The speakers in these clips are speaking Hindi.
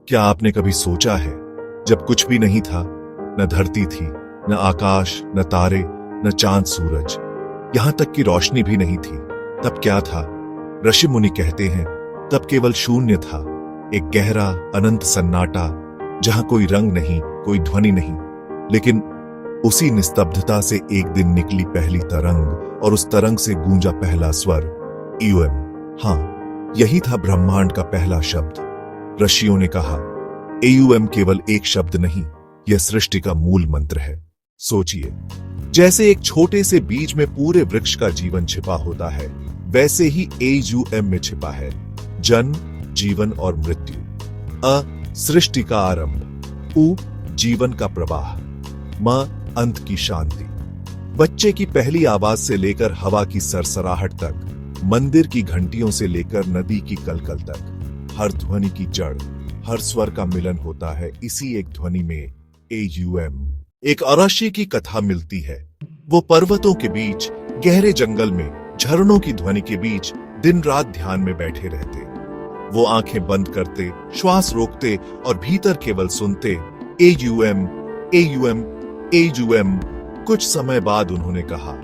क्या आपने कभी सोचा है, जब कुछ भी नहीं था, न धरती थी, न आकाश, न तारे, न चांद सूरज, यहां तक कि रोशनी भी नहीं थी, तब क्या था? ऋषि मुनि कहते हैं, तब केवल शून्य था, एक गहरा अनंत सन्नाटा, जहां कोई रंग नहीं, कोई ध्वनि नहीं। लेकिन उसी निस्तब्धता से एक दिन निकली पहली तरंग, और उस तरंग से गूंजा पहला स्वर, यूएम। हां, यही था ब्रह्मांड का पहला शब्द। ऋषियों ने कहा, एयूएम केवल एक शब्द नहीं, यह सृष्टि का मूल मंत्र है। सोचिए, जैसे एक छोटे से बीज में पूरे वृक्ष का जीवन छिपा होता है, वैसे ही एयूएम में छिपा है जन्म, जीवन और मृत्यु। अ सृष्टि का आरंभ, उ जीवन का प्रवाह, म अंत की शांति। बच्चे की पहली आवाज से लेकर हवा की सरसराहट तक, मंदिर की घंटियों से लेकर नदी की कलकल तक, हर ध्वनि की जड़, हर स्वर का मिलन होता है इसी एक ध्वनि में, एयूएम। एक अरशी की कथा मिलती है। वो पर्वतों के बीच, गहरे जंगल में, झरनों की ध्वनि के बीच दिन रात ध्यान में बैठे रहते। वो आंखें बंद करते, श्वास रोकते और भीतर केवल सुनते, एयूएम, एयूएम, एयूएम। कुछ समय बाद उन्होंने कहा,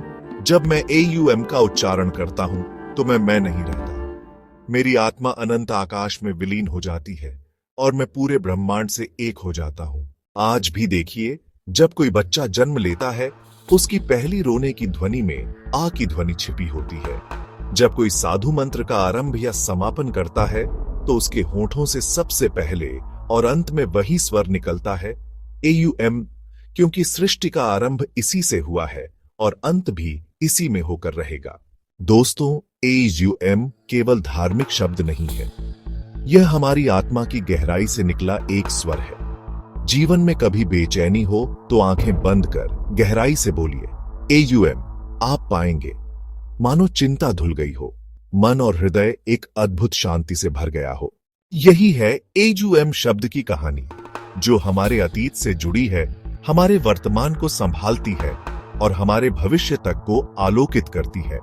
जब मैं एयूएम का उच्चारण करता हूं तो मैं नहीं रहता। मेरी आत्मा अनंत आकाश में विलीन हो जाती है और मैं पूरे ब्रह्मांड से एक हो जाता हूं। आज भी देखिए, जब कोई बच्चा जन्म लेता है, उसकी पहली रोने की ध्वनि में आ की ध्वनि छिपी होती है। जब कोई साधु मंत्र का आरंभ या समापन करता है, तो उसके होठों से सबसे पहले और अंत में वही स्वर निकलता है, एयूएम, क्योंकि सृष्टि का आरंभ इसी से हुआ है और अंत भी इसी में होकर रहेगा। दोस्तों, एयूएम केवल धार्मिक शब्द नहीं है, यह हमारी आत्मा की गहराई से निकला एक स्वर है। जीवन में कभी बेचैनी हो तो आंखें बंद कर गहराई से बोलिए, एयूएम। आप पाएंगे मानो चिंता धुल गई हो, मन और हृदय एक अद्भुत शांति से भर गया हो। यही है एयूएम शब्द की कहानी, जो हमारे अतीत से जुड़ी है, हमारे वर्तमान को संभालती है और हमारे भविष्य तक को आलोकित करती है।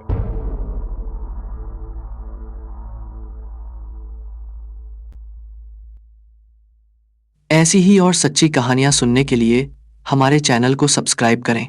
ऐसी ही और सच्ची कहानियां सुनने के लिए हमारे चैनल को सब्सक्राइब करें।